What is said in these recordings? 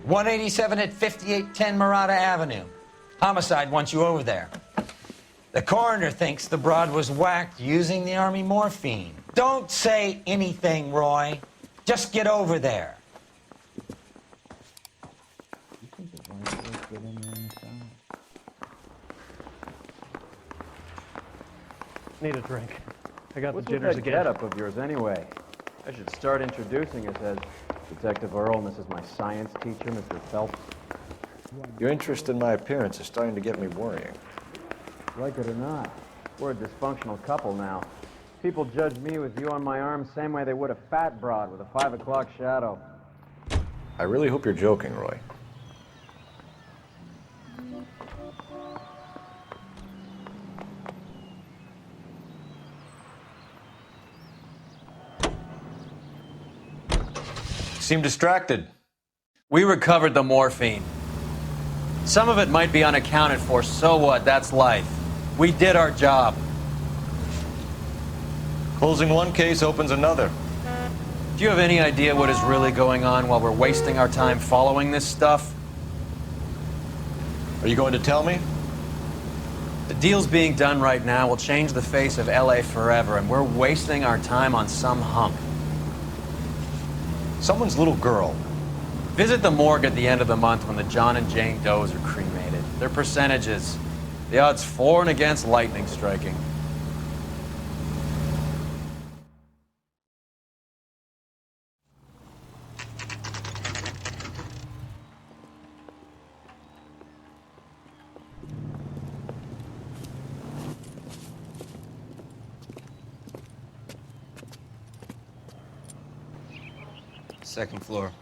187 at 5810 Murata Avenue. Homicide wants you over there. The coroner thinks the broad was whacked using the Army morphine. Don't say anything, Roy. Just get over there. Need a drink. I got What's the with jitters that again. getup of yours anyway? I should start introducing us as Detective Earl, and this is my science teacher, Mr. Phelps. Your interest in my appearance is starting to get me worrying. Like it or not, we're a dysfunctional couple now. People judge me with you on my arm same way they would a fat broad with a 5 o'clock shadow. I really hope you're joking, Roy. Seem distracted. We recovered the morphine. Some of it might be unaccounted for, so what? That's life. We did our job. Closing one case opens another. Do you have any idea what is really going on while we're wasting our time following this stuff? Are you going to tell me? The deals being done right now will change the face of LA forever, and we're wasting our time on some hunk. Someone's little girl. Visit the morgue at the end of the month when the John and Jane Does are cremated. Their percentages. The odds for and against lightning striking. Second floor,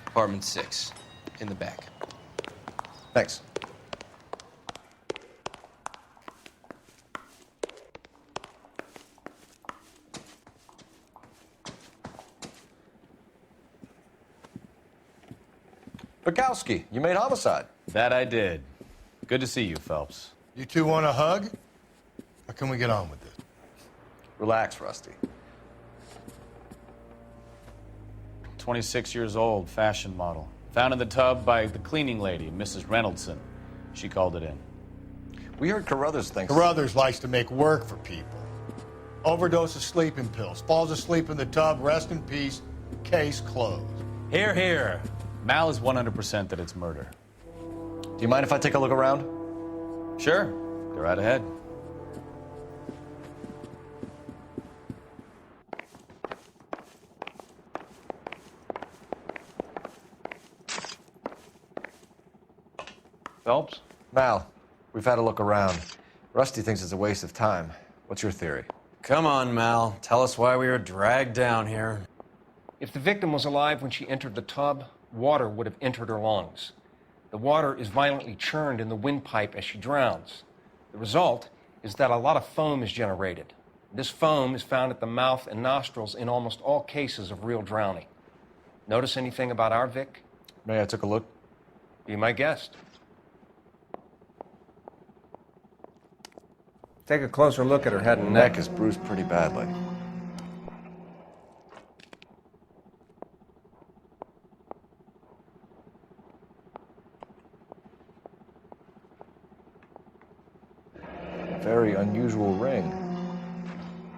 apartment 6, in the back. Thanks. Bukowski, you made homicide. That I did. Good to see you, Phelps. You two want a hug? Or can we get on with this? Relax, Rusty. 26 years old, fashion model. Found in the tub by the cleaning lady, Mrs. Reynoldson. She called it in. We heard Carruthers thinks... Carruthers likes to make work for people. Overdose of sleeping pills. Falls asleep in the tub. Rest in peace. Case closed. Here, here. Mal is 100% that it's murder. Do you mind if I take a look around? Sure. Go right ahead. Phelps? Mal, we've had a look around. Rusty thinks it's a waste of time. What's your theory? Come on, Mal. Tell us why we were dragged down here. If the victim was alive when she entered the tub, water would have entered her lungs. The water is violently churned in the windpipe as she drowns. The result is that a lot of foam is generated. This foam is found at the mouth and nostrils in almost all cases of real drowning. Notice anything about our Vic? May I take a look? Be my guest. Take a closer look at her head and Neck neck. is bruised pretty badly. Very unusual ring.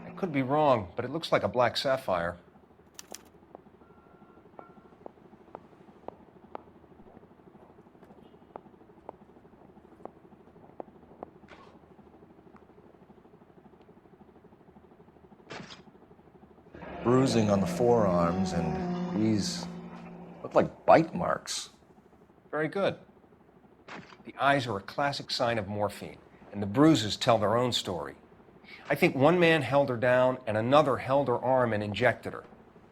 I could be wrong, but it looks like a black sapphire. Bruising on the forearms, and these look like bite marks. Very good. The eyes are a classic sign of morphine, and the bruises tell their own story. I think one man held her down and another held her arm and injected her.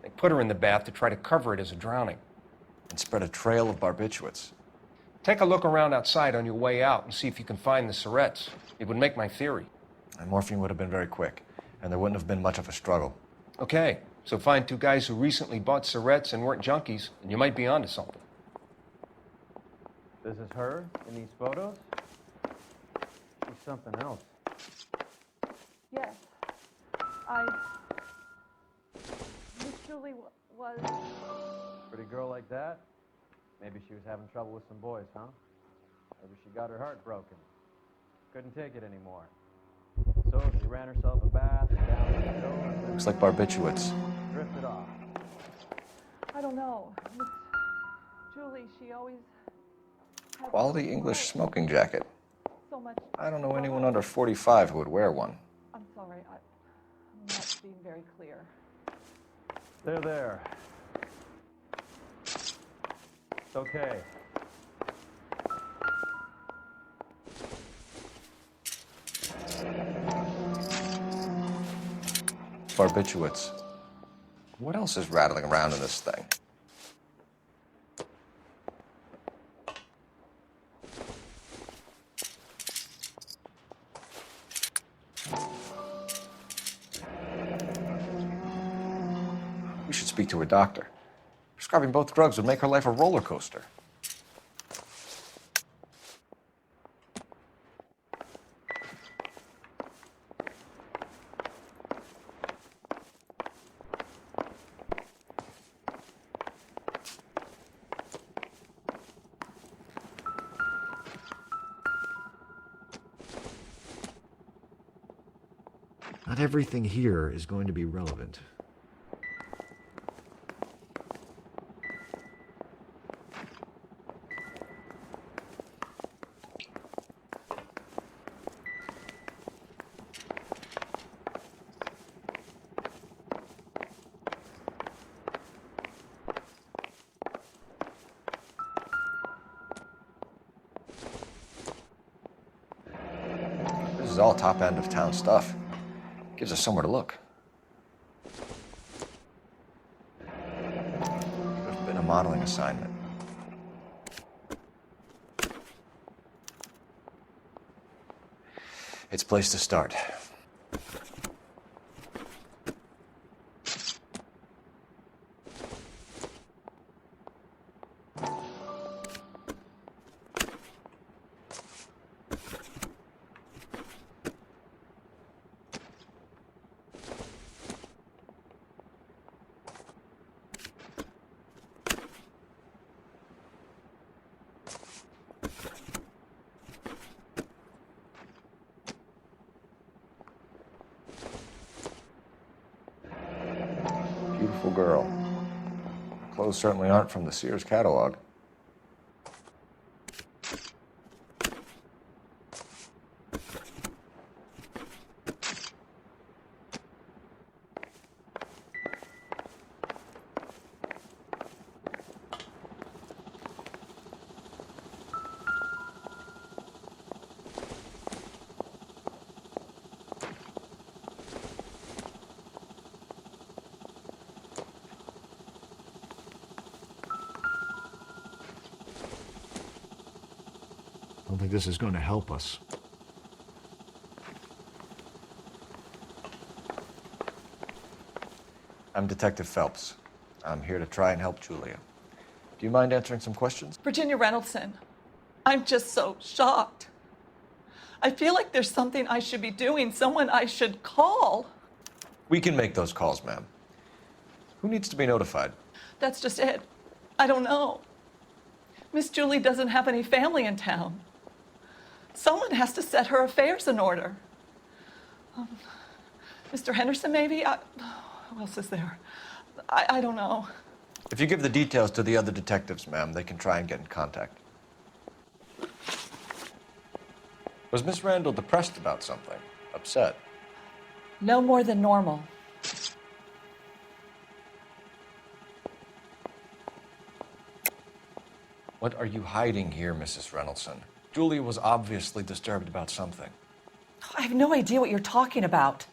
They put her in the bath to try to cover it as a drowning. And spread a trail of barbiturates. Take a look around outside on your way out and see if you can find the syrettes. It would make my theory. And morphine would have been very quick, and there wouldn't have been much of a struggle. Okay, so find two guys who recently bought syrettes and weren't junkies, and you might be onto something. This is her in these photos? She's something else. Yes. Miss Julie was... Pretty girl like that? Maybe she was having trouble with some boys, huh? Maybe she got her heart broken. Couldn't take it anymore. So she ran herself a bath, down the hill, Looks like barbiturates. drifted off. I don't know. Miss Julie, she always had Quality English smoking jacket. so much. I don't know anyone under 45 who would wear one. I'm sorry. I'm not being very clear. There. It's okay. Barbiturates. What else is rattling around in this thing? We should speak to a doctor. Prescribing both drugs would make her life a roller coaster. Not everything here is going to be relevant. This is all top end of town stuff. Gives us somewhere to look. Could have been a modeling assignment. It's a place to start. Beautiful girl. Her clothes certainly aren't from the Sears catalog. I don't think this is going to help us. I'm Detective Phelps. I'm here to try and help Julia. Do you mind answering some questions? Virginia Reynoldson, I'm just so shocked. I feel like there's something I should be doing, someone I should call. We can make those calls, ma'am. Who needs to be notified? That's just it. I don't know. Miss Julie doesn't have any family in town. Someone has to set her affairs in order. Mr. Henderson, maybe? Who else is there? I don't know. If you give the details to the other detectives, ma'am, they can try and get in contact. Was Miss Randall depressed about something? Upset? No more than normal. What are you hiding here, Mrs. Reynoldson? Julia was obviously disturbed about something. I have no idea what you're talking about.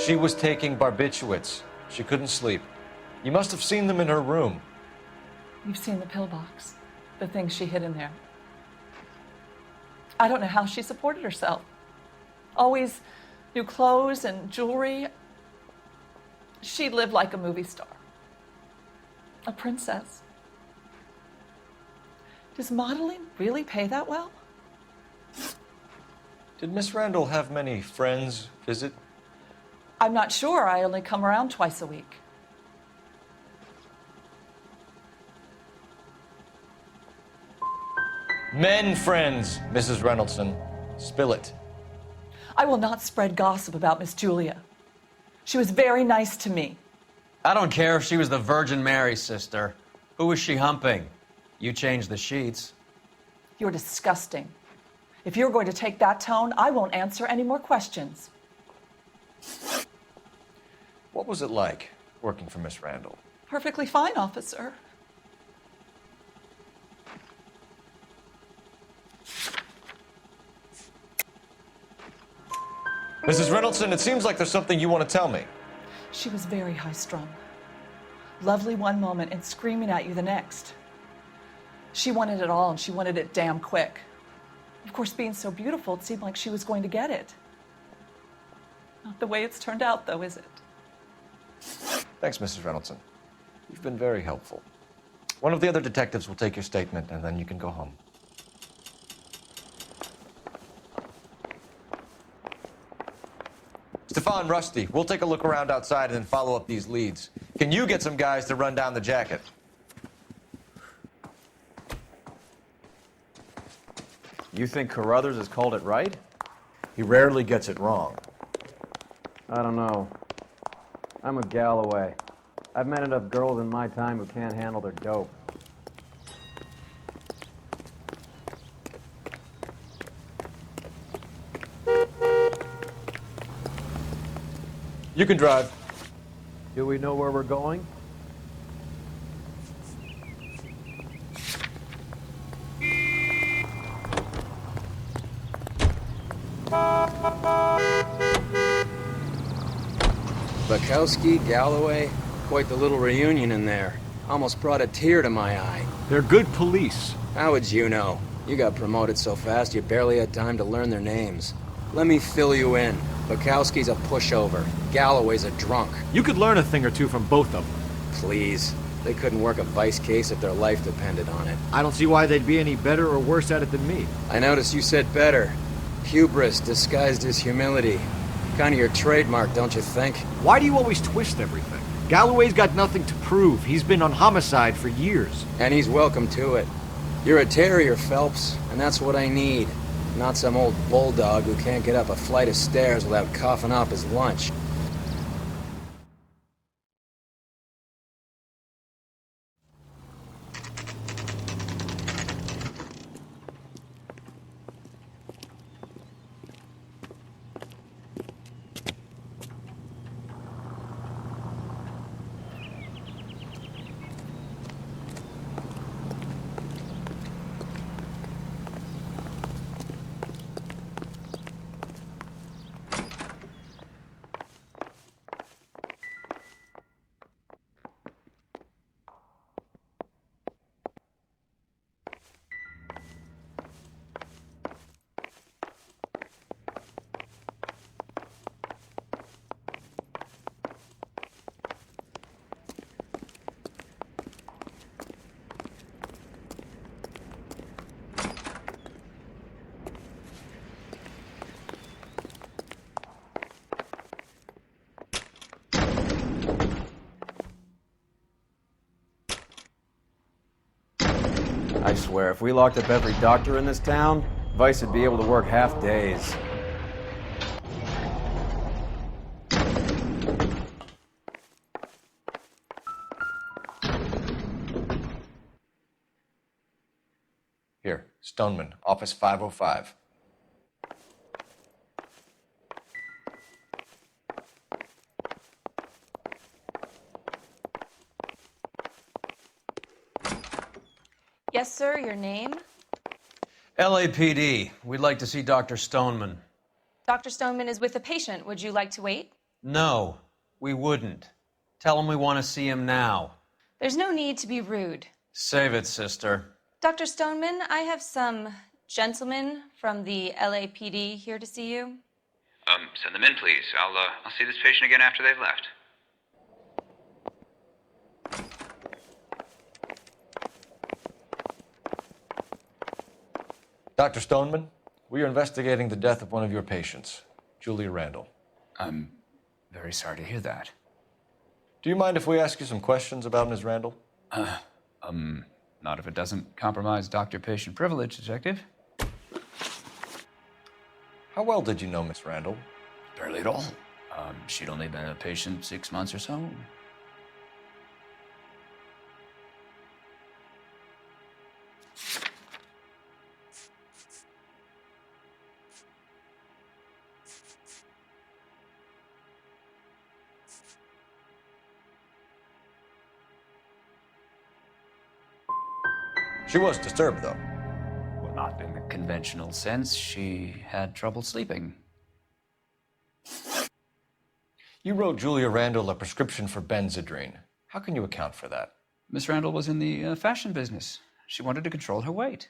She was taking barbiturates. She couldn't sleep. You must have seen them in her room. You've seen the pillbox, the things she hid in there. I don't know how she supported herself. Always new clothes and jewelry. She lived like a movie star. A princess. Does modeling really pay that well? Did Miss Randall have many friends visit? I'm not sure. I only come around twice a week. Men friends, Mrs. Reynoldson. Spill it. I will not spread gossip about Miss Julia. She was very nice to me. I don't care if she was the Virgin Mary, sister. Who was she humping? You changed the sheets. You're disgusting. If you're going to take that tone, I won't answer any more questions. What was it like working for Miss Randall? Perfectly fine, officer. Mrs. Reynoldson, it seems like there's something you want to tell me. She was very high-strung. Lovely one moment and screaming at you the next. She wanted it all, and she wanted it damn quick. Of course, being so beautiful, it seemed like she was going to get it. Not the way it's turned out, though, is it? Thanks, Mrs. Reynoldson. You've been very helpful. One of the other detectives will take your statement, and then you can go home. Stefan, Rusty, we'll take a look around outside and then follow up these leads. Can you get some guys to run down the jacket? You think Carruthers has called it right? He rarely gets it wrong. I don't know. I'm with Galloway. I've met enough girls in my time who can't handle their dope. You can drive. Do we know where we're going? Bukowski, Galloway, quite the little reunion in there. Almost brought a tear to my eye. They're good police. How would you know? You got promoted so fast you barely had time to learn their names. Let me fill you in. Bukowski's a pushover. Galloway's a drunk. You could learn a thing or two from both of them. Please. They couldn't work a vice case if their life depended on it. I don't see why they'd be any better or worse at it than me. I noticed you said better. Hubris disguised as humility. Kind of your trademark, don't you think? Why do you always twist everything? Galloway's got nothing to prove. He's been on homicide for years. And he's welcome to it. You're a terrier, Phelps, and that's what I need. Not some old bulldog who can't get up a flight of stairs without coughing up his lunch. I swear, if we locked up every doctor in this town, Vice would be able to work half days. Here, Stoneman, office 505. Yes, sir, your name? LAPD. We'd like to see Dr. Stoneman. Dr. Stoneman is with a patient. Would you like to wait? No, we wouldn't. Tell him we want to see him now. There's no need to be rude. Save it, sister. Dr. Stoneman, I have some gentlemen from the LAPD here to see you. Send them in, please. I'll see this patient again after they've left. Dr. Stoneman, we are investigating the death of one of your patients, Julia Randall. I'm very sorry to hear that. Do you mind if we ask you some questions about Ms. Randall? Not if it doesn't compromise doctor-patient privilege, Detective. How well did you know Miss Randall? Barely at all. She'd only been a patient 6 months or so. She was disturbed, though. Well, not in the conventional sense. She had trouble sleeping. You wrote Julia Randall a prescription for Benzedrine. How can you account for that? Miss Randall was in the fashion business. She wanted to control her weight.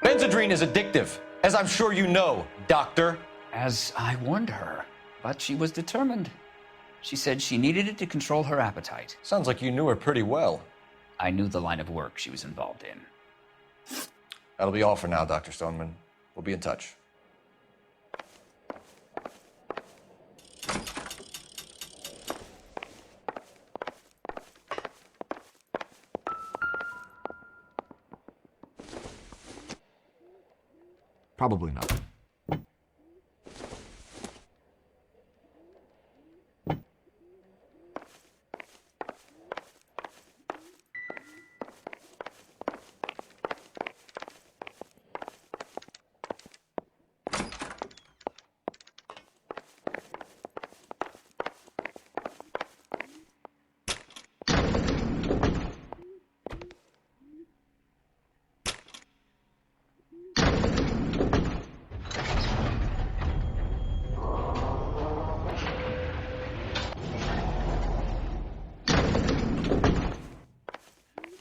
Benzedrine is addictive, as I'm sure you know, Doctor. As I warned her, but she was determined. She said she needed it to control her appetite. Sounds like you knew her pretty well. I knew the line of work she was involved in. That'll be all for now, Dr. Stoneman. We'll be in touch. Probably not.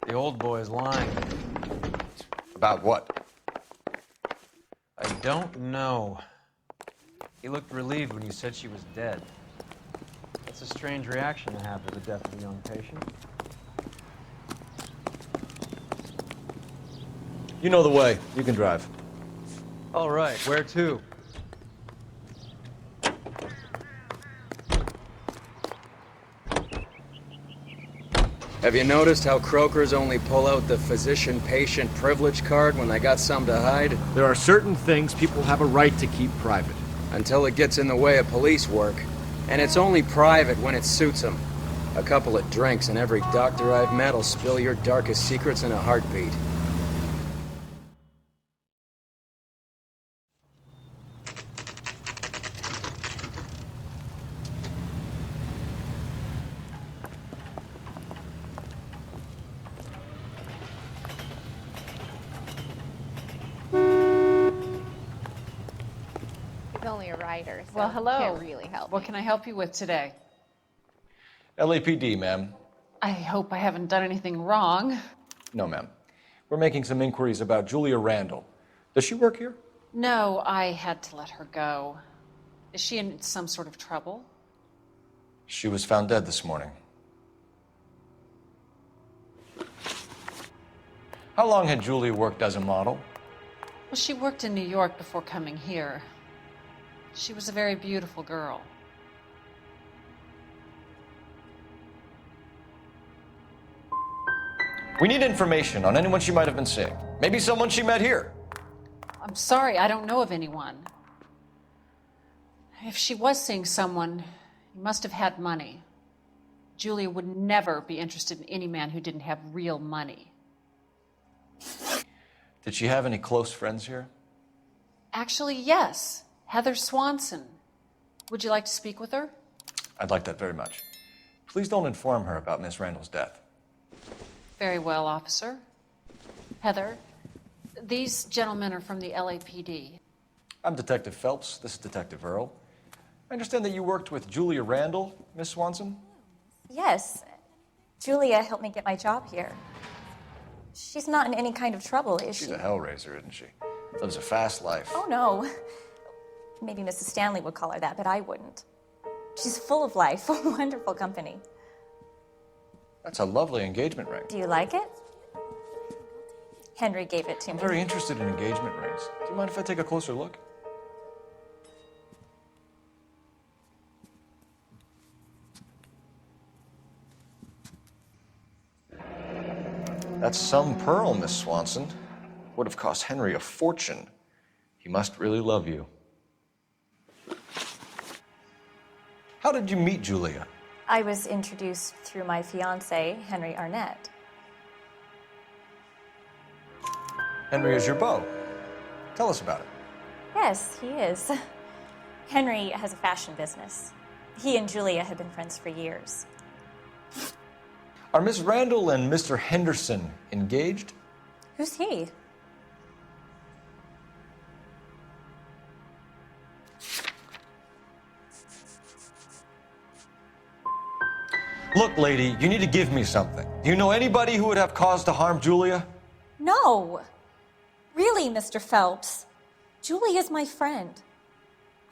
The old boy's lying. About what? I don't know. He looked relieved when you said she was dead. That's a strange reaction to have to the death of a young patient. You know the way. You can drive. All right, where to? Have you noticed how Croakers only pull out the physician-patient privilege card when they got something to hide? There are certain things people have a right to keep private. Until it gets in the way of police work. And it's only private when it suits them. A couple of drinks and every doctor I've met will spill your darkest secrets in a heartbeat. Only a writer, so Well, hello. can't really help. What can I help you with today? LAPD, ma'am. I hope I haven't done anything wrong. No, ma'am. We're making some inquiries about Julia Randall. Does she work here? No, I had to let her go. Is she in some sort of trouble? She was found dead this morning. How long had Julia worked as a model? Well, she worked in New York before coming here. She was a very beautiful girl. We need information on anyone she might have been seeing. Maybe someone she met here. I'm sorry, I don't know of anyone. If she was seeing someone, he must have had money. Julia would never be interested in any man who didn't have real money. Did she have any close friends here? Actually, yes. Heather Swanson. Would you like to speak with her? I'd like that very much. Please don't inform her about Miss Randall's death. Very well, officer. Heather, these gentlemen are from the LAPD. I'm Detective Phelps. This is Detective Earl. I understand that you worked with Julia Randall, Miss Swanson? Yes. Julia helped me get my job here. She's not in any kind of trouble, is she? She's a hellraiser, isn't she? Lives a fast life. Oh, no. Maybe Mrs. Stanley would call her that, but I wouldn't. She's full of life, a wonderful company. That's a lovely engagement ring. Do you like it? Henry gave it to I'm me. very interested in engagement rings. Do you mind if I take a closer look? That's some pearl, Miss Swanson. Would have cost Henry a fortune. He must really love you. How did you meet Julia? I was introduced through my fiancé, Henry Arnett. Henry is your beau. Tell us about it. Yes, he is. Henry has a fashion business. He and Julia have been friends for years. Are Miss Randall and Mr. Henderson engaged? Who's he? Look, lady, you need to give me something. Do you know anybody who would have cause to harm Julia? No. Really, Mr. Phelps. Julia's my friend.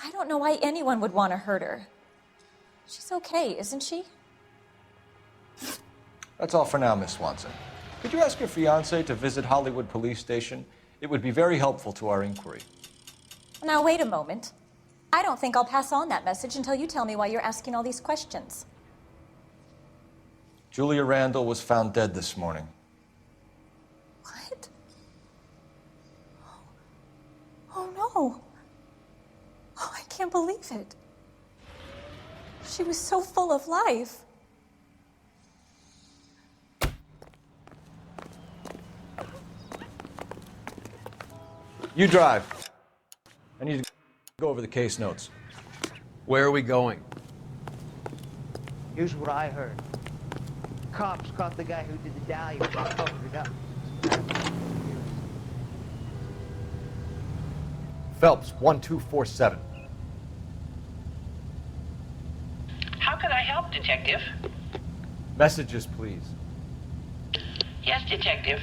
I don't know why anyone would want to hurt her. She's okay, isn't she? That's all for now, Miss Swanson. Could you ask your fiancé to visit Hollywood Police Station? It would be very helpful to our inquiry. Now, wait a moment. I don't think I'll pass on that message until you tell me why you're asking all these questions. Julia Randall was found dead this morning. What? Oh, no. Oh, I can't believe it. She was so full of life. You drive. I need to go over the case notes. Where are we going? Here's what I heard. Cops caught the guy who did the dahlia and covered it up. Phelps, 1247. How can I help, Detective? Messages, please. Yes, Detective.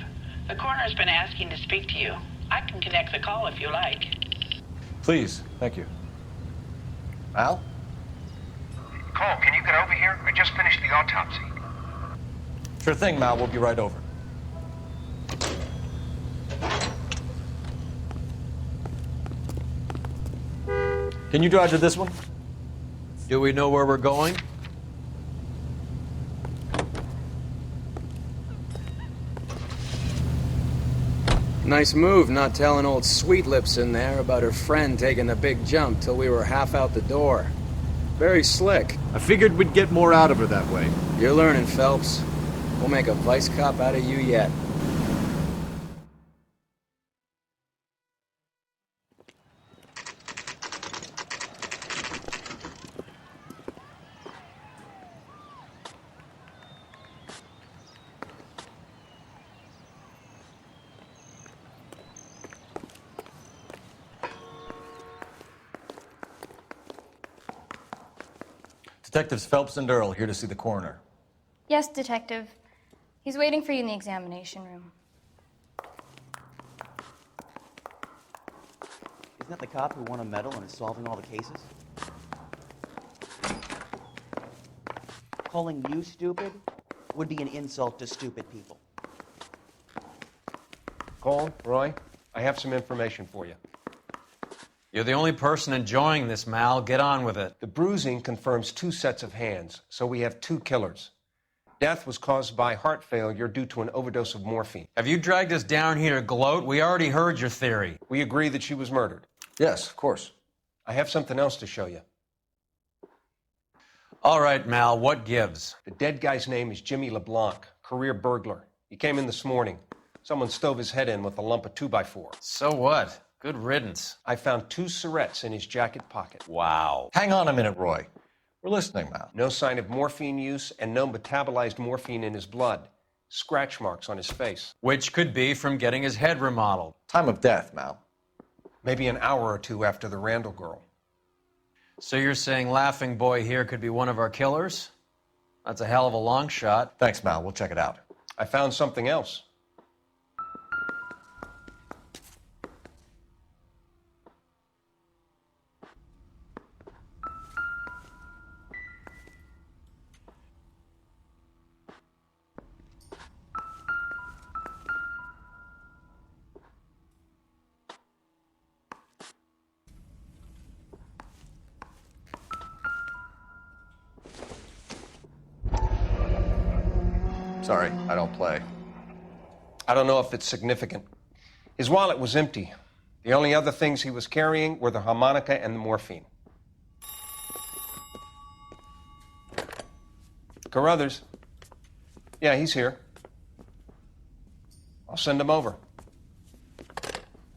The coroner's been asking to speak to you. I can connect the call if you like. Please, thank you. Al? Cole, can you get over here? I just finished the autopsy. Sure thing, Mal. We'll be right over. Can you drive to this one? Do we know where we're going? Nice move not telling old Sweet Lips in there about her friend taking the big jump till we were half out the door. Very slick. I figured we'd get more out of her that way. You're learning, Phelps. We'll make a vice cop out of you yet. Detectives Phelps and Earl here to see the coroner. Yes, Detective. He's waiting for you in the examination room. Isn't that the cop who won a medal and is solving all the cases? Calling you stupid would be an insult to stupid people. Cole, Roy, I have some information for you. You're the only person enjoying this, Mal. Get on with it. The bruising confirms 2 sets of hands, so we have 2 killers. Death was caused by heart failure due to an overdose of morphine. Have you dragged us down here to gloat? We already heard your theory. We agree that she was murdered. Yes, of course. I have something else to show you. All right, Mal, what gives? The dead guy's name is Jimmy LeBlanc, career burglar. He came in this morning. Someone stove his head in with a lump of 2x4. So what? Good riddance. I found 2 cigarettes in his jacket pocket. Wow. Hang on a minute, Roy. We're listening, Mal. No sign of morphine use and no metabolized morphine in his blood. Scratch marks on his face. Which could be from getting his head remodeled. Time of death, Mal. Maybe an hour or 2 after the Randall girl. So you're saying Laughing Boy here could be one of our killers? That's a hell of a long shot. Thanks, Mal. We'll check it out. I found something else. Sorry, I don't play. I don't know if it's significant. His wallet was empty. The only other things he was carrying were the harmonica and the morphine. Carruthers. Yeah, he's here. I'll send him over.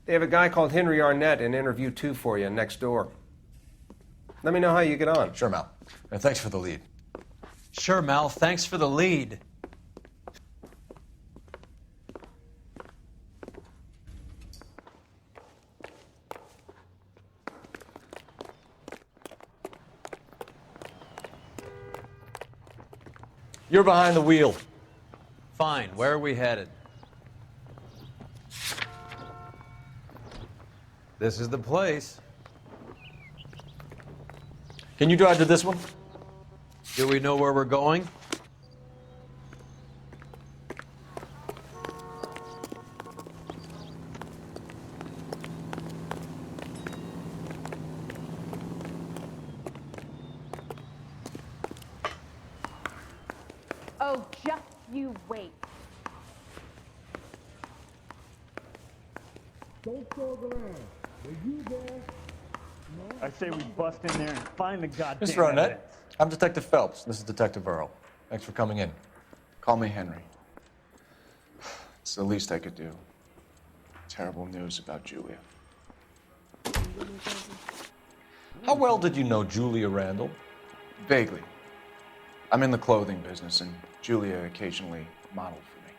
They have a guy called Henry Arnett in interview 2 for you next door. Let me know how you get on. Sure, Mel. And thanks for the lead. Sure, Mel. Thanks for the lead. You're behind the wheel. Fine. Where are we headed? This is the place. Can you drive to this one? Do we know where we're going? Oh, just you wait. Don't go around. Are you there? No? I say we bust in there and find the goddamn Mr. Arnett, evidence. I'm Detective Phelps. This is Detective Earl. Thanks for coming in. Call me Henry. It's the least I could do. Terrible news about Julia. How well did you know Julia Randall? Vaguely. I'm in the clothing business, and Julia occasionally modeled for me.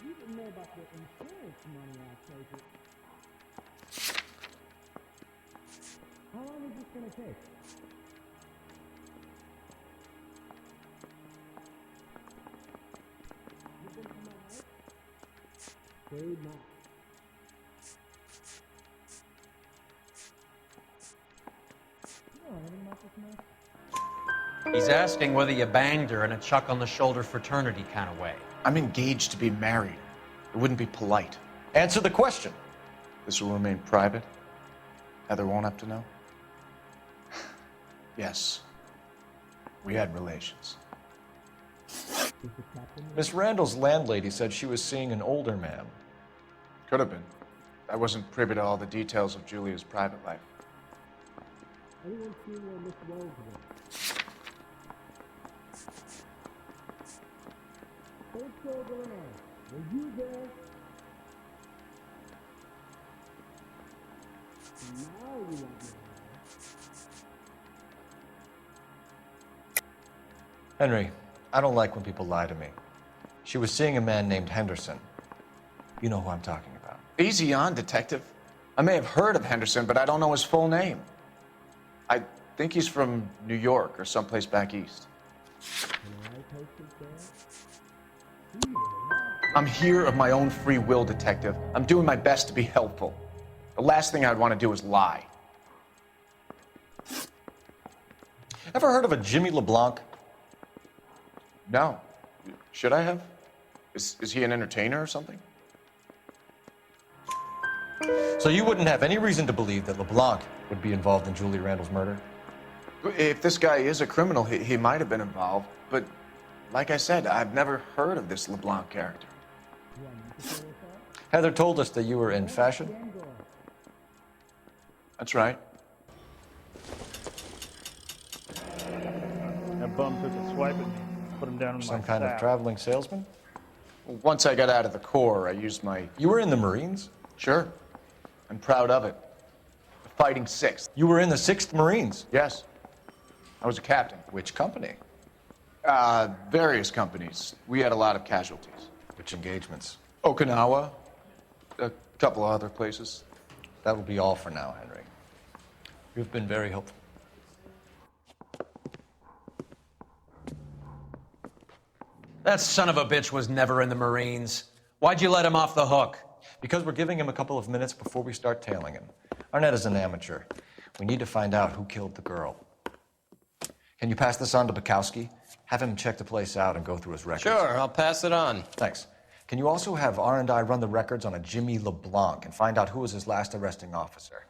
You didn't know about the insurance money I take it. How long is this gonna take? You been to my house? Afraid not. You know anything about this man? He's asking whether you banged her in a chuck on the shoulder fraternity kind of way. I'm engaged to be married. It wouldn't be polite. Answer the question. This will remain private? Heather won't have to know? Yes. We had relations. Miss Randall's landlady said she was seeing an older man. Could have been. I wasn't privy to all the details of Julia's private life. Anyone see where Miss Rose went? Don't go around. Were you there? Now you want me to Henry, I don't like when people lie to me. She was seeing a man named Henderson. You know who I'm talking about. Easy on, Detective. I may have heard of Henderson, but I don't know his full name. I think he's from New York or someplace back east. I'm here of my own free will, Detective. I'm doing my best to be helpful. The last thing I'd want to do is lie. Ever heard of a Jimmy LeBlanc? No. Should I have? Is he an entertainer or something? So you wouldn't have any reason to believe that LeBlanc would be involved in Julie Randall's murder? If this guy is a criminal, he might have been involved. But like I said, I've never heard of this LeBlanc character. Heather told us that you were in fashion. That's right. That bum took a swipe at me. Put him down in Some my kind of sack. traveling salesman? Once I got out of the Corps, I used my... You were in the Marines? Sure. I'm proud of it. The Fighting Sixth. You were in the 6th Marines? Yes. I was a captain. Which company? Various companies. We had a lot of casualties. Which engagements? Okinawa. A couple of other places. That will be all for now, Henry. You've been very helpful. That son of a bitch was never in the Marines. Why'd you let him off the hook? Because we're giving him a couple of minutes before we start tailing him. Arnett is an amateur. We need to find out who killed the girl. Can you pass this on to Bukowski? Have him check the place out and go through his records. Sure, I'll pass it on. Thanks. Can you also have R&I run the records on a Jimmy LeBlanc and find out who was his last arresting officer?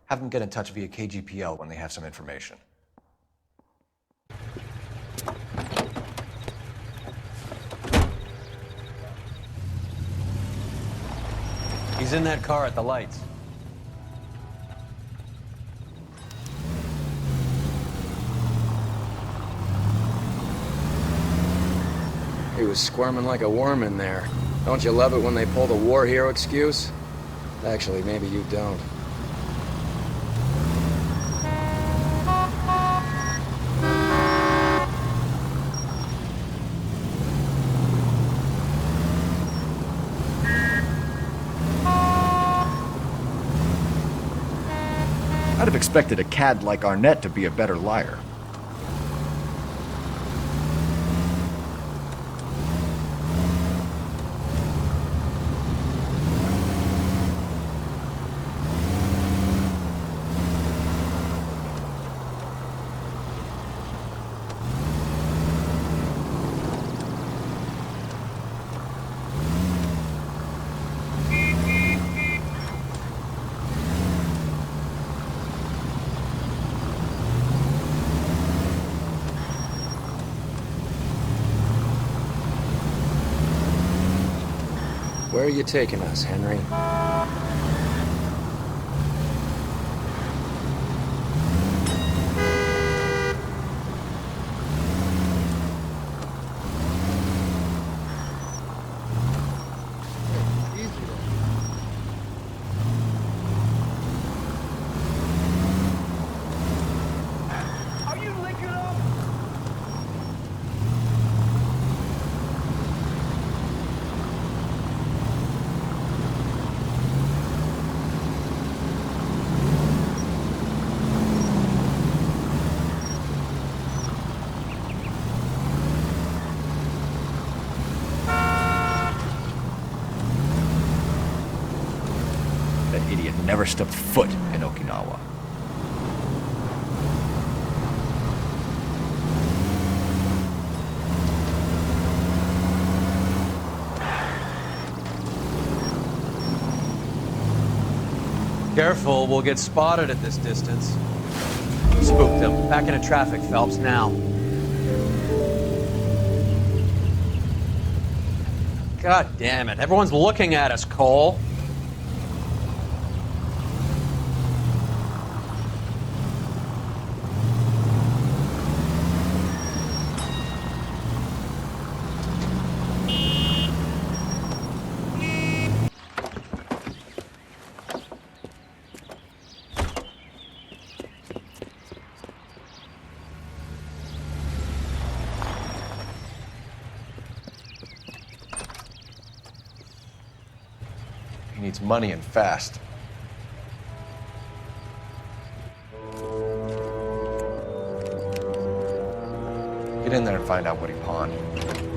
Have them get in touch via KGPL when they have some information. He's in that car at the lights. He was squirming like a worm in there. Don't you love it when they pull the war hero excuse? Actually, maybe you don't. I'd have expected a cad like Arnett to be a better liar. Where are you taking us, Henry? That idiot never stepped foot in Okinawa. Careful, we'll get spotted at this distance. Spooked him. Back into traffic, Phelps, now. God damn it. Everyone's looking at us, Cole. He needs money and fast. Get in there and find out what he pawned.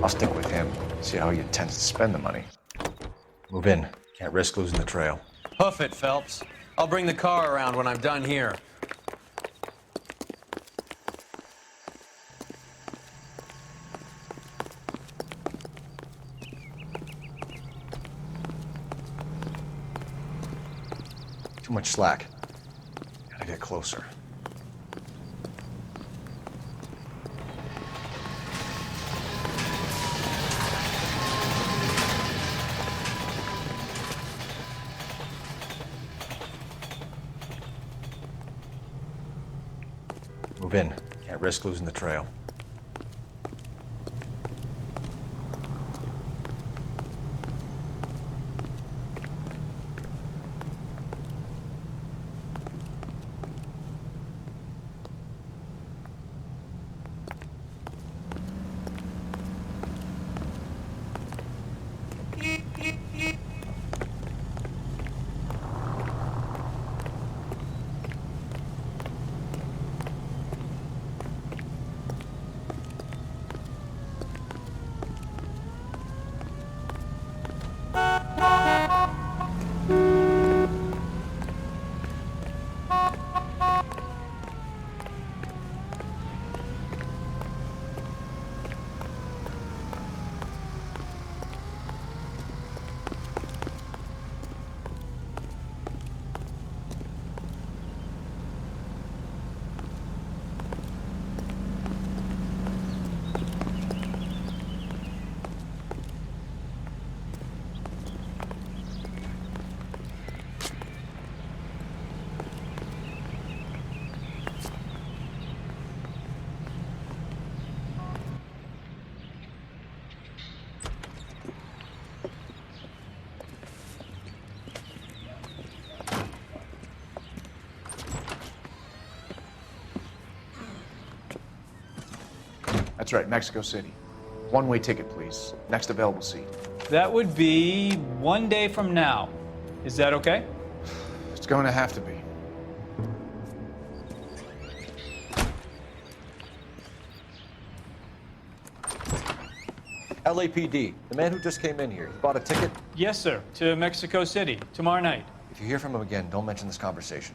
I'll stick with him, see how he intends to spend the money. Move in. Can't risk losing the trail. Hoof it, Phelps. I'll bring the car around when I'm done here. Too much slack. Gotta get closer. Move in. Can't risk losing the trail. That's right, Mexico City. One-way ticket, please. Next available seat. That would be 1 day from now. Is that okay? It's going to have to be. LAPD, the man who just came in here, he bought a ticket? Yes, sir. To Mexico City, tomorrow night. If you hear from him again, don't mention this conversation.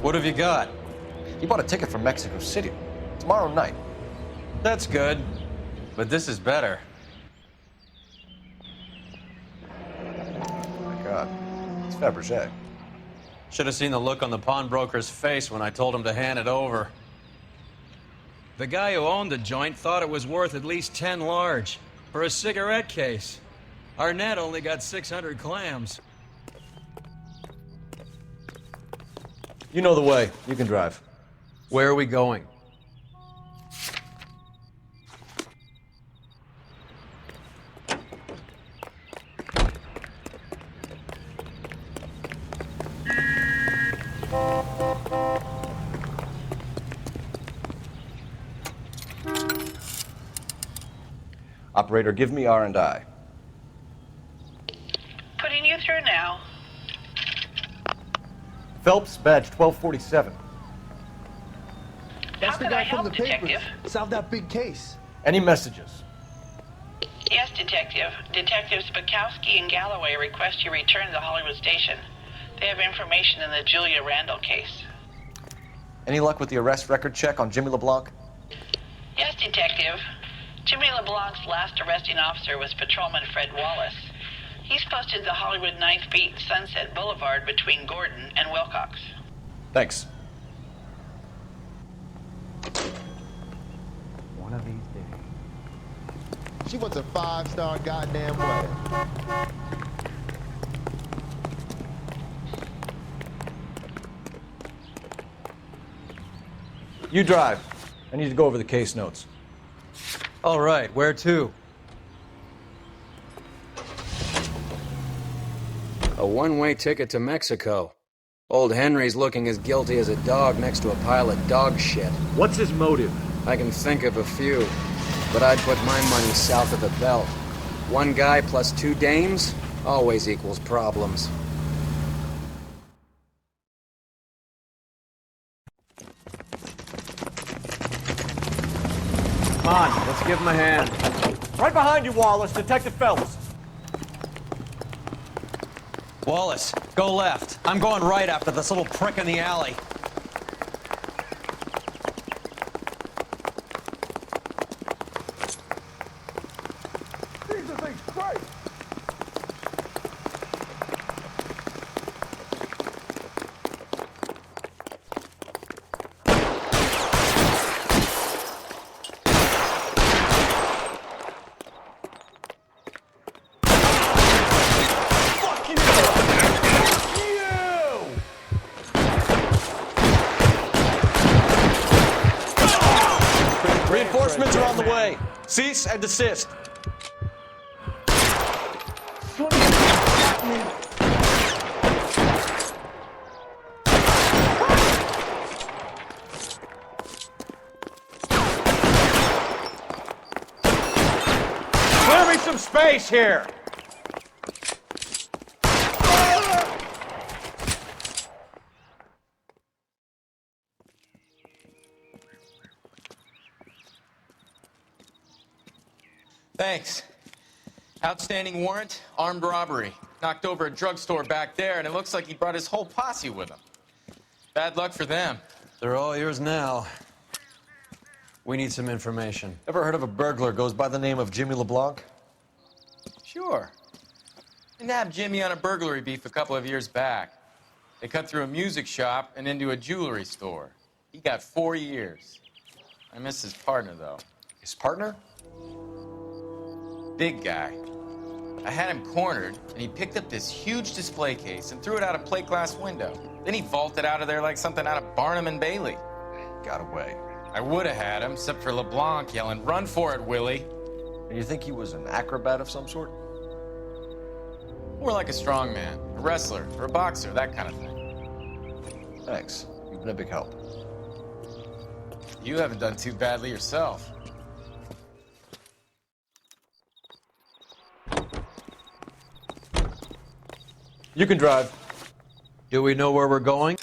What have you got? He bought a ticket from Mexico City. Tomorrow night. That's good. But this is better. Oh my God. It's Fabergé. Should have seen the look on the pawnbroker's face when I told him to hand it over. The guy who owned the joint thought it was worth at least 10 large for a cigarette case. Arnett only got 600 clams. You know the way. You can drive. Where are we going? Operator, give me R&I. Putting you through now. Phelps, badge 1247. That's the guy from the papers. Solved that big case. Any messages? Yes, Detective. Detectives Bukowski and Galloway request you return to the Hollywood station. They have information in the Julia Randall case. Any luck with the arrest record check on Jimmy LeBlanc? Yes, Detective. Jimmy LeBlanc's last arresting officer was Patrolman Fred Wallace. He's posted the Hollywood 9th Beat Sunset Boulevard between Gordon and Wilcox. Thanks. One of these days. She wants a 5-star goddamn wedding. You drive. I need to go over the case notes. All right, where to? A one-way ticket to Mexico. Old Henry's looking as guilty as a dog next to a pile of dog shit. What's his motive? I can think of a few, but I'd put my money south of the belt. One guy plus 2 dames always equals problems. Come on, let's give him a hand. Right behind you, Wallace. Detective Phelps. Wallace, go left. I'm going right after this little prick in the alley. Jesus H. Christ! Reinforcements are on the way. Cease and desist. Clear me some space here. Thanks. Outstanding warrant, armed robbery. Knocked over a drugstore back there, and it looks like he brought his whole posse with him. Bad luck for them. They're all yours now. We need some information. Ever heard of a burglar goes by the name of Jimmy LeBlanc? Sure. We nabbed Jimmy on a burglary beef a couple of years back. They cut through a music shop and into a jewelry store. He got 4 years. I miss his partner, though. His partner? Big guy. I had him cornered, and he picked up this huge display case and threw it out a plate glass window. Then he vaulted out of there like something out of Barnum and Bailey. Got away. I would have had him, except for LeBlanc yelling, "Run for it, Willie!" And you think he was an acrobat of some sort? More like a strongman, a wrestler, or a boxer, that kind of thing. Thanks. You've been a big help. You haven't done too badly yourself. You can drive. Do we know where we're going?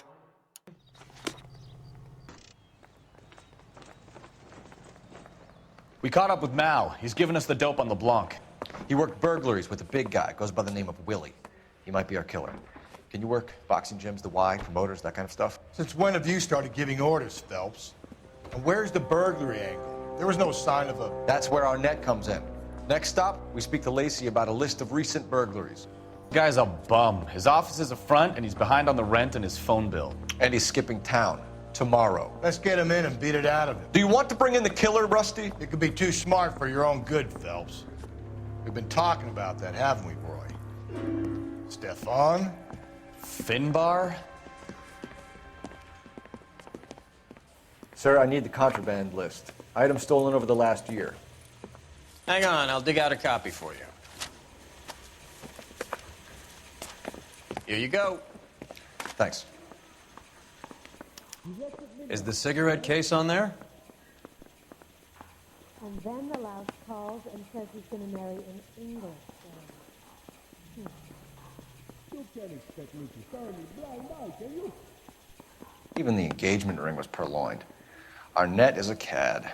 We caught up with Mal. He's given us the dope on LeBlanc. He worked burglaries with a big guy. Goes by the name of Willie. He might be our killer. Can you work boxing gyms, the Y, promoters, that kind of stuff? Since when have you started giving orders, Phelps? And where's the burglary angle? There was no sign of a... That's where our net comes in. Next stop, we speak to Lacey about a list of recent burglaries. The guy's a bum. His office is a front, and he's behind on the rent and his phone bill. And he's skipping town tomorrow. Let's get him in and beat it out of him. Do you want to bring in the killer, Rusty? It could be too smart for your own good, Phelps. We've been talking about that, haven't we, Roy? Stefan? Finbar? Sir, I need the contraband list. Items stolen over the last year. Hang on, I'll dig out a copy for you. Here you go. Thanks. Is the cigarette case on there? And then the louse calls and says he's going to marry an English girl. You can't expect me to turn me blind eye, can you? Even the engagement ring was purloined. Our net is a cad.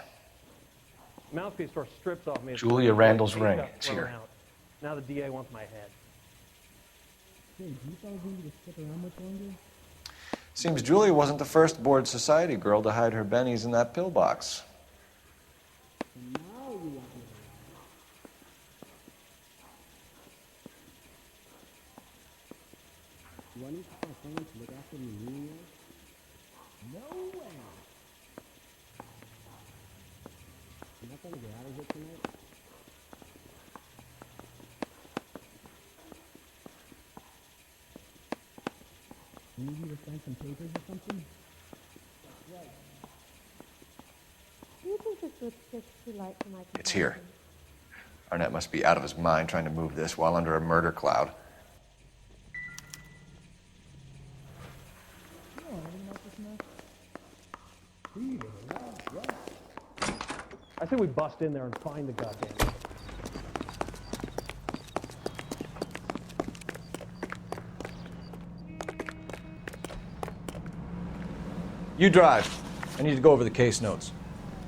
Mouthpiece store strips off me. Julia Randall's ring. It's here. Now the DA wants my head. Seems Julia wasn't the first bored society girl to hide her bennies in that pillbox. Do you think this lipstick's too light for my It's here. Arnett must be out of his mind trying to move this while under a murder cloud. I say we bust in there and find the goddamn thing. You drive. I need to go over the case notes.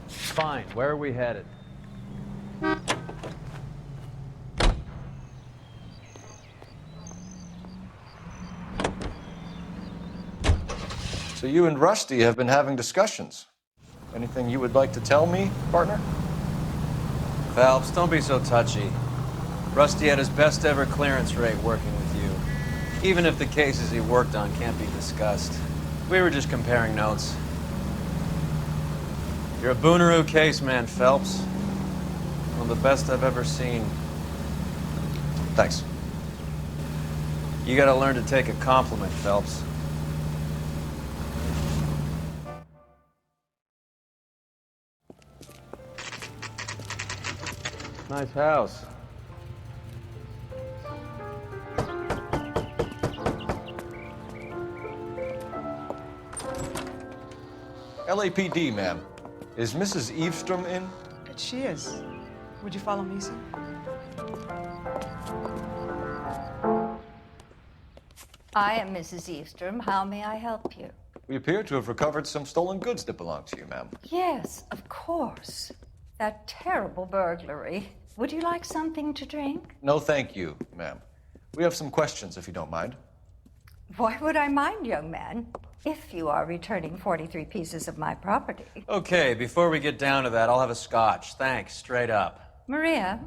Fine. Where are we headed? So you and Rusty have been having discussions. Anything you would like to tell me, partner? Phelps, don't be so touchy. Rusty had his best ever clearance rate working with you. Even if the cases he worked on can't be discussed. We were just comparing notes. You're a Booneroo case man, Phelps. One of the best I've ever seen. Thanks. You gotta learn to take a compliment, Phelps. Nice house. LAPD, ma'am. Is Mrs. Eavestrom in? She is. Would you follow me, sir? I am Mrs. Eavestrom. How may I help you? We appear to have recovered some stolen goods that belong to you, ma'am. Yes, of course. That terrible burglary. Would you like something to drink? No, thank you, ma'am. We have some questions, if you don't mind. Why would I mind, young man, if you are returning 43 pieces of my property? Okay, before we get down to that, I'll have a scotch. Thanks, straight up. Maria,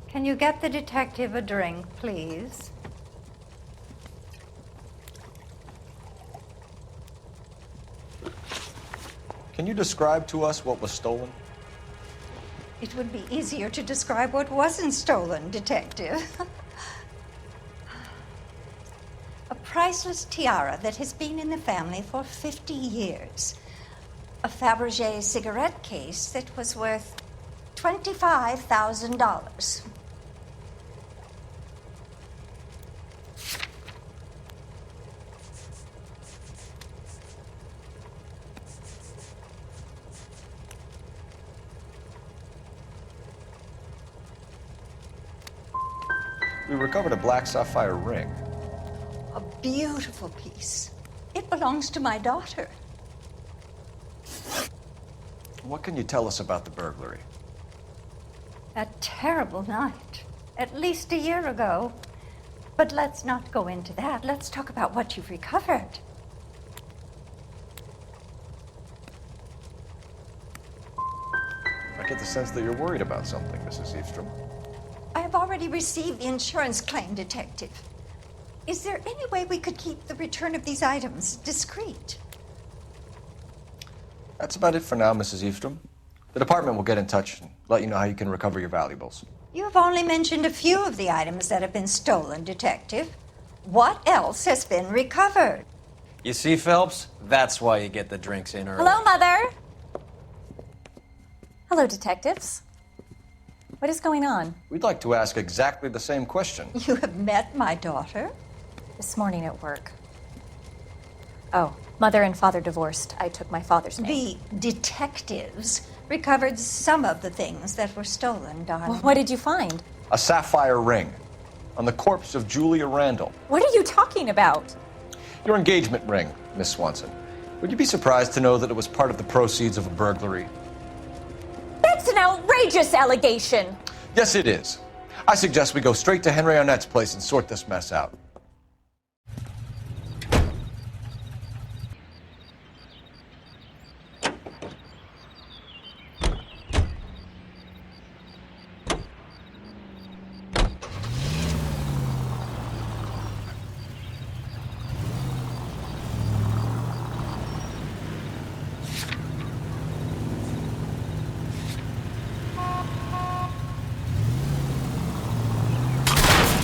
can you get the detective a drink, please? Can you describe to us what was stolen? It would be easier to describe what wasn't stolen, Detective. A priceless tiara that has been in the family for 50 years. A Fabergé cigarette case that was worth $25,000. we recovered a black sapphire ring. A beautiful piece. It belongs to my daughter. What can you tell us about the burglary? A terrible night. At least a year ago. But let's not go into that. Let's talk about what you've recovered. I get the sense that you're worried about something, Mrs. Eastrom. I have already received the insurance claim, Detective. Is there any way we could keep the return of these items discreet? That's about it for now, Mrs. Eastrom. The department will get in touch and let you know how you can recover your valuables. You have only mentioned a few of the items that have been stolen, Detective. What else has been recovered? You see, Phelps? That's why you get the drinks in early. Hello, Mother. Hello, detectives. What is going on? We'd like to ask exactly the same question. You have met my daughter? This morning at work. Oh, Mother and Father divorced. I took my father's name. The detectives recovered some of the things that were stolen, darling. Well, what did you find? A sapphire ring on the corpse of Julia Randall. What are you talking about? Your engagement ring, Miss Swanson. Would you be surprised to know that it was part of the proceeds of a burglary? That's an outrageous allegation. Yes, it is. I suggest we go straight to Henry Arnett's place and sort this mess out.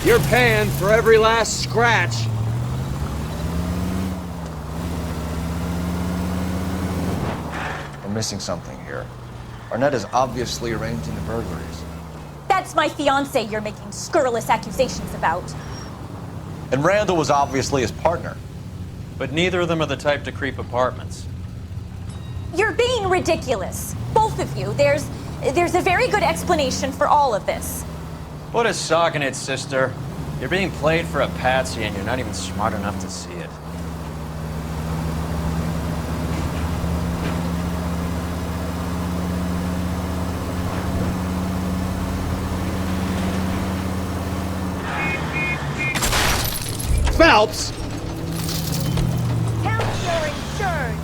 You're paying for every last scratch. We're missing something here. Arnett is obviously arranging the burglaries. That's my fiancé you're making scurrilous accusations about. And Randall was obviously his partner. But neither of them are the type to creep apartments. You're being ridiculous. Both of you. There's a very good explanation for all of this. Put a sock in it, sister. You're being played for a patsy and you're not even smart enough to see it. Phelps! Count your insurance.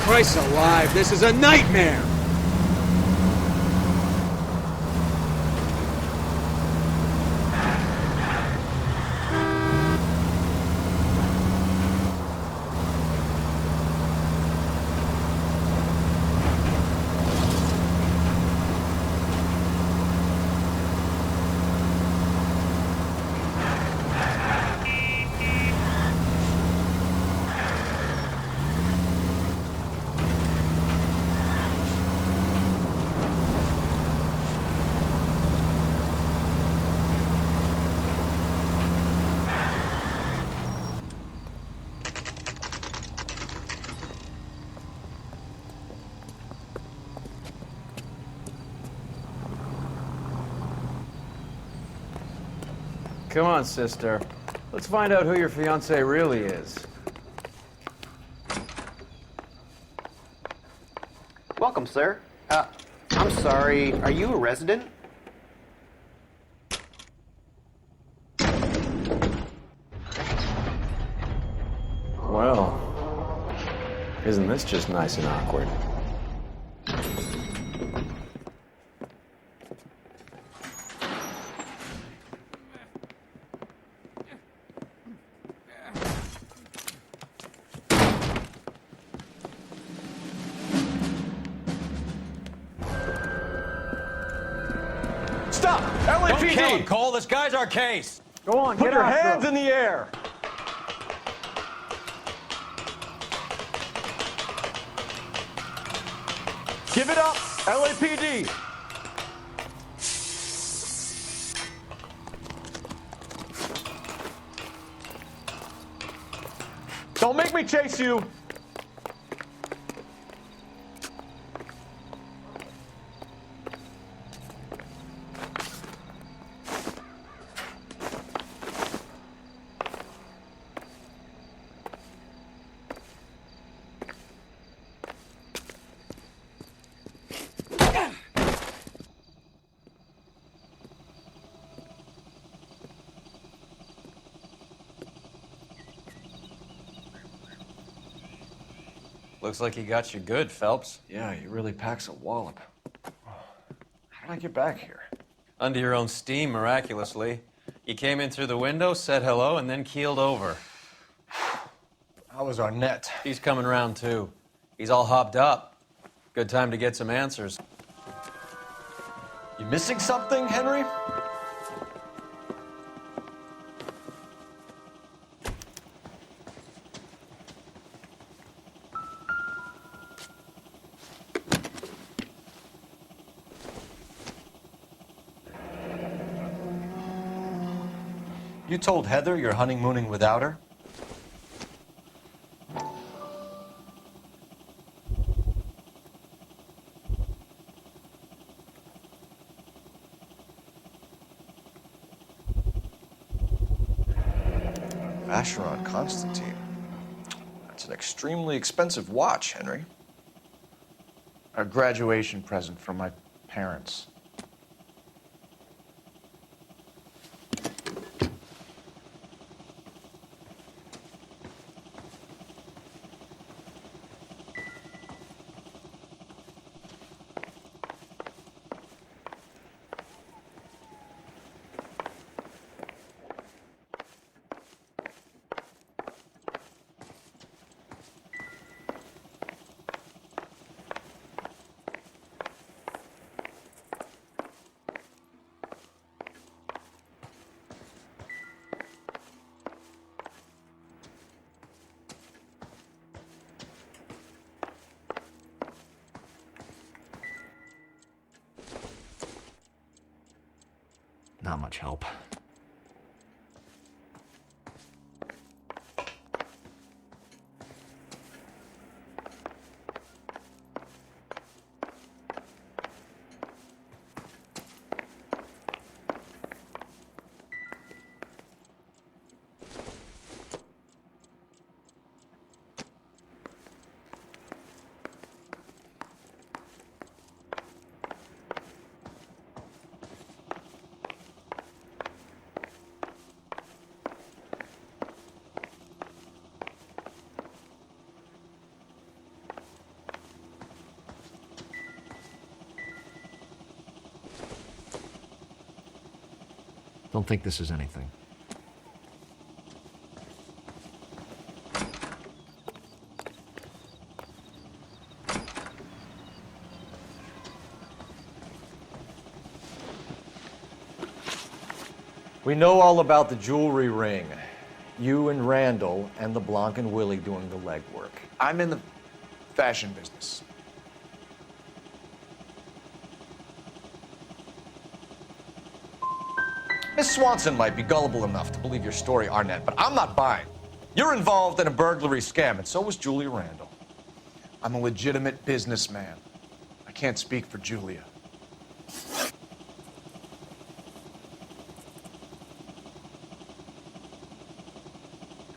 Christ alive, this is a nightmare! Come on, sister. Let's find out who your fiancé really is. Welcome, sir. I'm sorry, are you a resident? Well, isn't this just nice and awkward? Stop! Don't kill him, LAPD! Cole. This guy's our case. Go on, Put get your after hands him. in the air! Give it up, LAPD! Don't make me chase you! Looks like he got you good, Phelps. Yeah, he really packs a wallop. How did I get back here? Under your own steam, miraculously. You came in through the window, said hello, and then keeled over. How was Arnett? He's coming round, too. He's all hopped up. Good time to get some answers. You missing something, Henry? You told Heather you're honeymooning without her? Vacheron Constantine. That's an extremely expensive watch, Henry. A graduation present from my parents. Not much help. Don't think this is anything. We know all about the jewelry ring. You and Randall and LeBlanc and Willie doing the legwork. I'm in the fashion business. Miss Swanson might be gullible enough to believe your story, Arnett, but I'm not buying. You're involved in a burglary scam, and so was Julia Randall. I'm a legitimate businessman. I can't speak for Julia.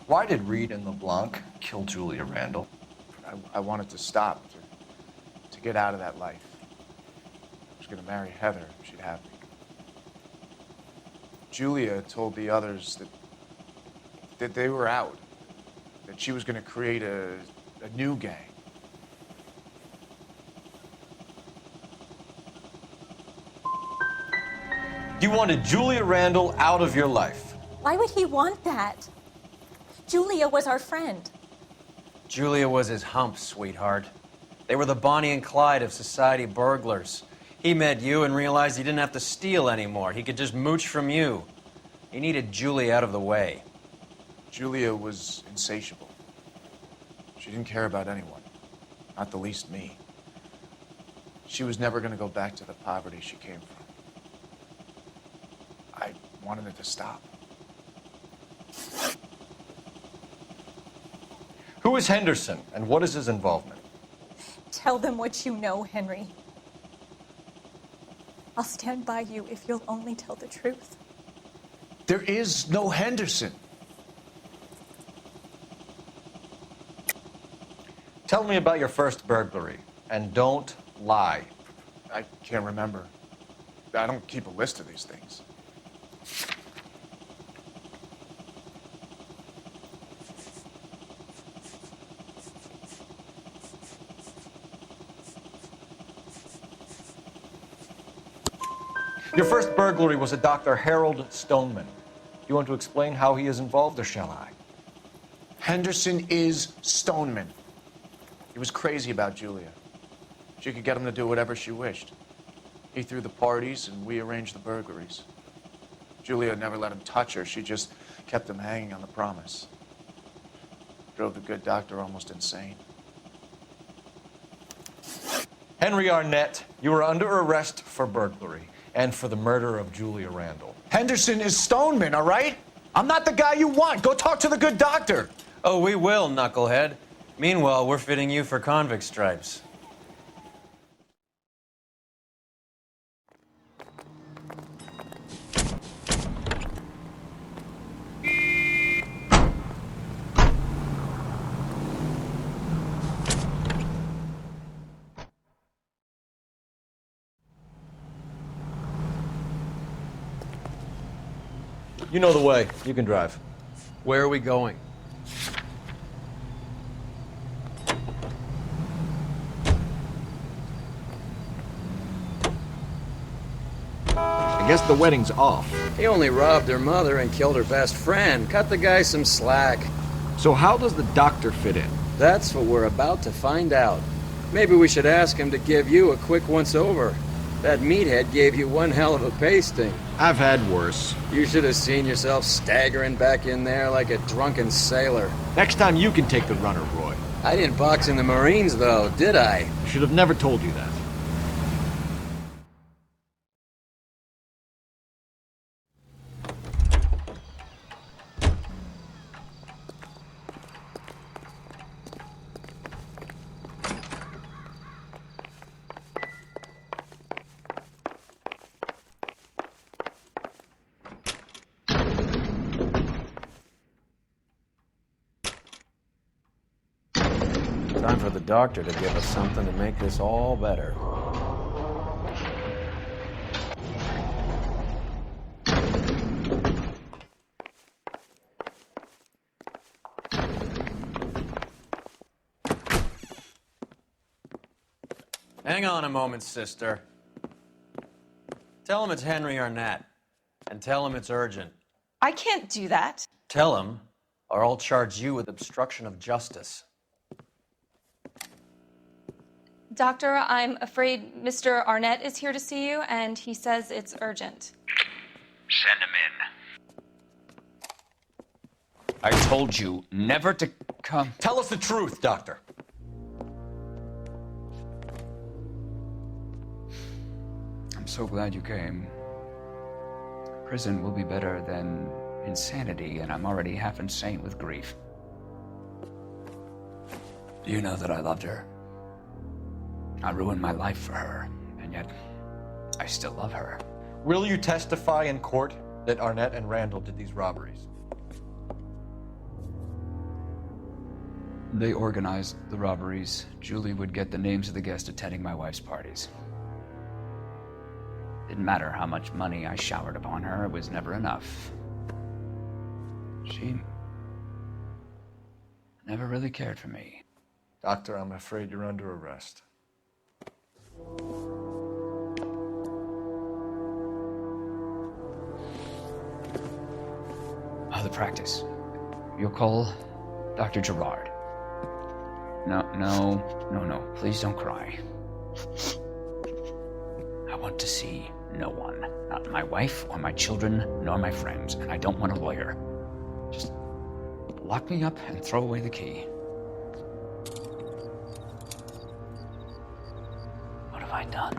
Why did Reed and LeBlanc kill Julia Randall? I wanted to stop, to get out of that life. I was going to marry Heather if she'd have me. Julia told the others that they were out, that she was going to create a new gang. You wanted Julia Randall out of your life. Why would he want that? Julia was our friend. Julia was his hump, sweetheart. They were the Bonnie and Clyde of society burglars. He met you and realized he didn't have to steal anymore. He could just mooch from you. He needed Julia out of the way. Julia was insatiable. She didn't care about anyone, not the least me. She was never going to go back to the poverty she came from. I wanted it to stop. Who is Henderson, and what is his involvement? Tell them what you know, Henry. I'll stand by you if you'll only tell the truth. There is no Henderson. Tell me about your first burglary, and don't lie. I can't remember. I don't keep a list of these things. Your first burglary was a Dr. Harold Stoneman. Do you want to explain how he is involved, or shall I? Henderson is Stoneman. He was crazy about Julia. She could get him to do whatever she wished. He threw the parties, and we arranged the burglaries. Julia never let him touch her. She just kept him hanging on the promise. Drove the good doctor almost insane. Henry Arnett, you are under arrest for burglary and for the murder of Julia Randall. Henderson is Stoneman, all right? I'm not the guy you want. Go talk to the good doctor. Oh, we will, knucklehead. Meanwhile, we're fitting you for convict stripes. You know the way. You can drive. Where are we going? I guess the wedding's off. He only robbed her mother and killed her best friend. Cut the guy some slack. So how does the doctor fit in? That's what we're about to find out. Maybe we should ask him to give you a quick once-over. That meathead gave you one hell of a pasting. I've had worse. You should have seen yourself staggering back in there like a drunken sailor. Next time you can take the runner, Roy. I didn't box in the Marines, though, did I? I should have never told you that. Time for the doctor to give us something to make this all better. Hang on a moment, sister. Tell him it's Henry Arnett, and tell him it's urgent. I can't do that. Tell him, or I'll charge you with obstruction of justice. Doctor, I'm afraid Mr. Arnett is here to see you, and he says it's urgent. Send him in. I told you never to come. Tell us the truth, Doctor. I'm so glad you came. Prison will be better than insanity, and I'm already half insane with grief. You know that I loved her. I ruined my life for her, and yet I still love her. Will you testify in court that Arnett and Randall did these robberies? They organized the robberies. Julie would get the names of the guests attending my wife's parties. Didn't matter how much money I showered upon her, it was never enough. She never really cared for me. Doctor, I'm afraid you're under arrest. The practice. You'll call Dr. Gerard. No. Please don't cry. I want to see no one. Not my wife or my children, nor my friends. And I don't want a lawyer. Just lock me up and throw away the key. What have I done?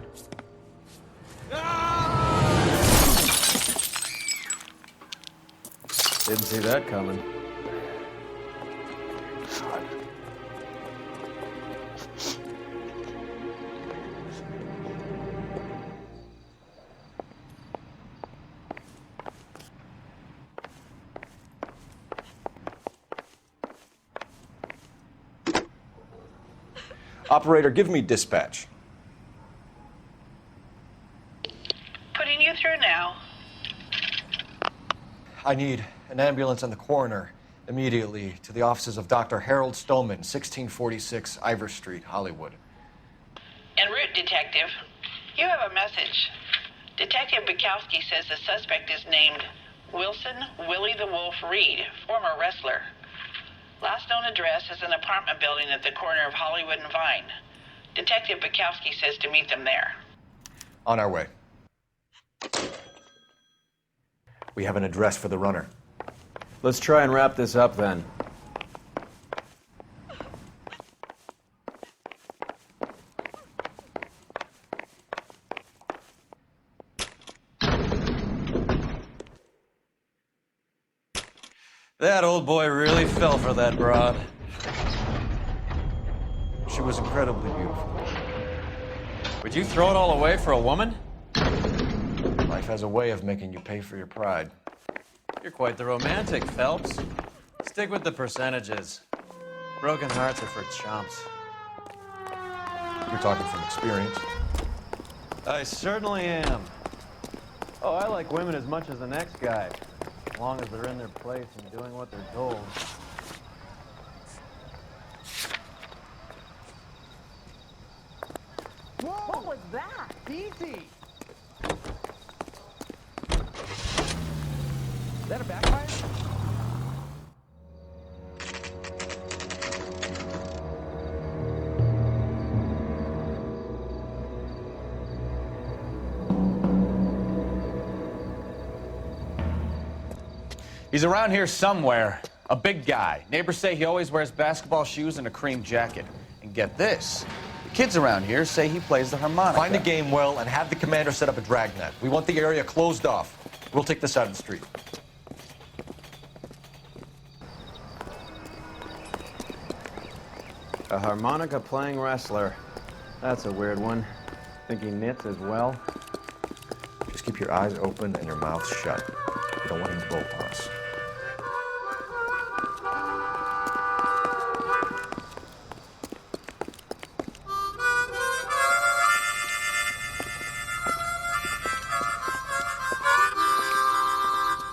Didn't see that coming. Operator, give me dispatch. Putting you through now. I need an ambulance and the coroner immediately to the offices of Dr. Harold Stoneman, 1646 Ivor Street, Hollywood. En route, Detective. You have a message. Detective Bukowski says the suspect is named Wilson Willie the Wolf Reed, former wrestler. Last known address is an apartment building at the corner of Hollywood and Vine. Detective Bukowski says to meet them there. On our way. We have an address for the runner. Let's try and wrap this up then. That old boy really fell for that broad. She was incredibly beautiful. Would you throw it all away for a woman? Life has a way of making you pay for your pride. You're quite the romantic, Phelps. Stick with the percentages. Broken hearts are for chumps. You're talking from experience. I certainly am. Oh, I like women as much as the next guy, as long as they're in their place and doing what they're told. What was that? Easy. Is that a backfire? He's around here somewhere. A big guy. Neighbors say he always wears basketball shoes and a cream jacket. And get this. The kids around here say he plays the harmonica. Find the game well and have the commander set up a dragnet. We want the area closed off. We'll take this side of the street. A harmonica playing wrestler. That's a weird one. Think he knits as well? Just keep your eyes open and your mouth shut. We don't want him to bolt on us.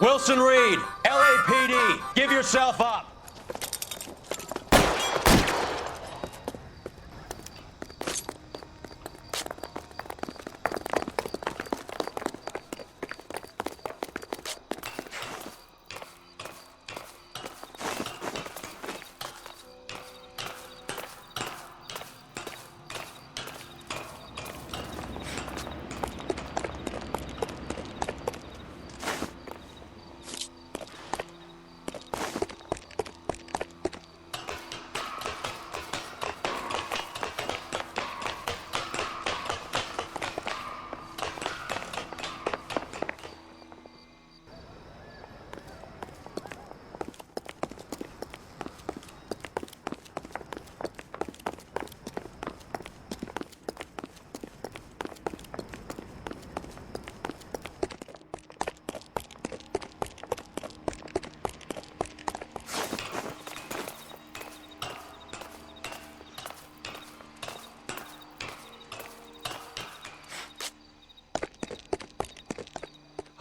Wilson Reed, LAPD, give yourself up.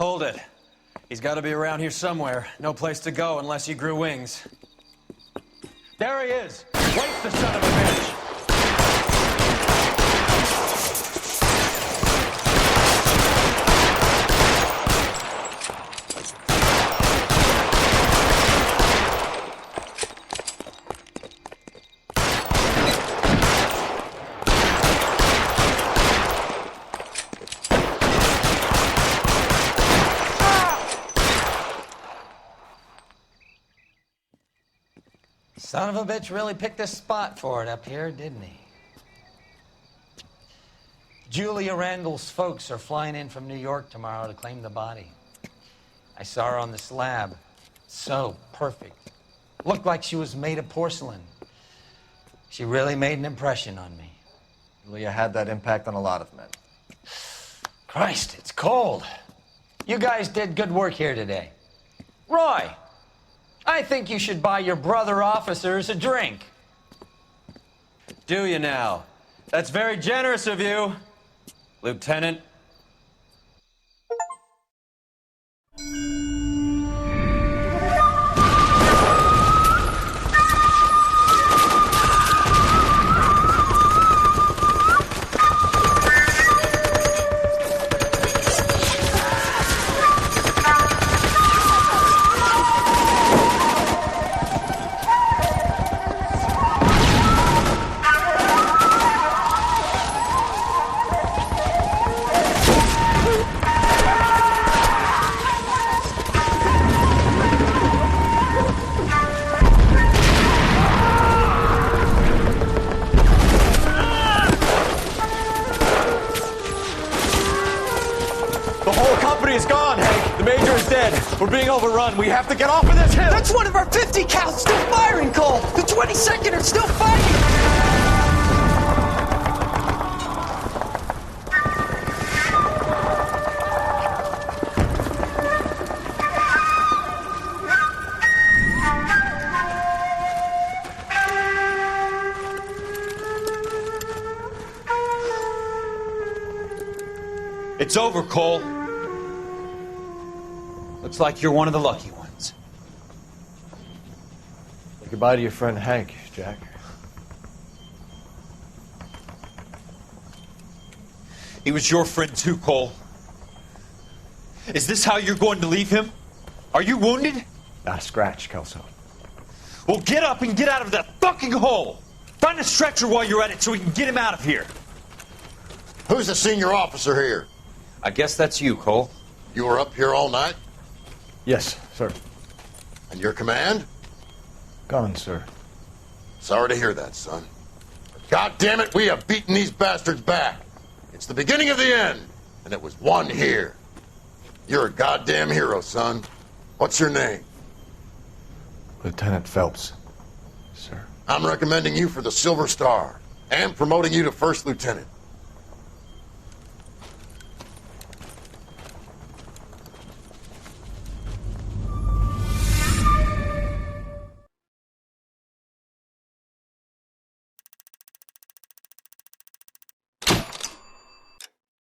Hold it. He's got to be around here somewhere. No place to go unless he grew wings. There he is! Wait, the son of a bitch! Son of a bitch really picked a spot for it up here, didn't he? Julia Randall's folks are flying in from New York tomorrow to claim the body. I saw her on the slab. So perfect. Looked like she was made of porcelain. She really made an impression on me. Julia had that impact on a lot of men. Christ, it's cold. You guys did good work here today. Roy, I think you should buy your brother officers a drink. Do you now? That's very generous of you, Lieutenant. We're being overrun. We have to get off of this hill. That's one of our 50 cals still firing, Cole. The 22nd are still fighting. It's over, Cole. Looks like you're one of the lucky ones. Say goodbye to your friend Hank, Jack. He was your friend too, Cole. Is this how you're going to leave him? Are you wounded? Scratch, Kelso. Well, get up and get out of that fucking hole. Find a stretcher while you're at it so we can get him out of here. Who's the senior officer here? I guess that's you, Cole. You were up here all night? Yes, sir. And your command? Gone, sir. Sorry to hear that, son. God damn it, we have beaten these bastards back. It's the beginning of the end, and it was one here. You're a goddamn hero, son. What's your name? Lieutenant Phelps, sir. I'm recommending you for the Silver Star and promoting you to First Lieutenant.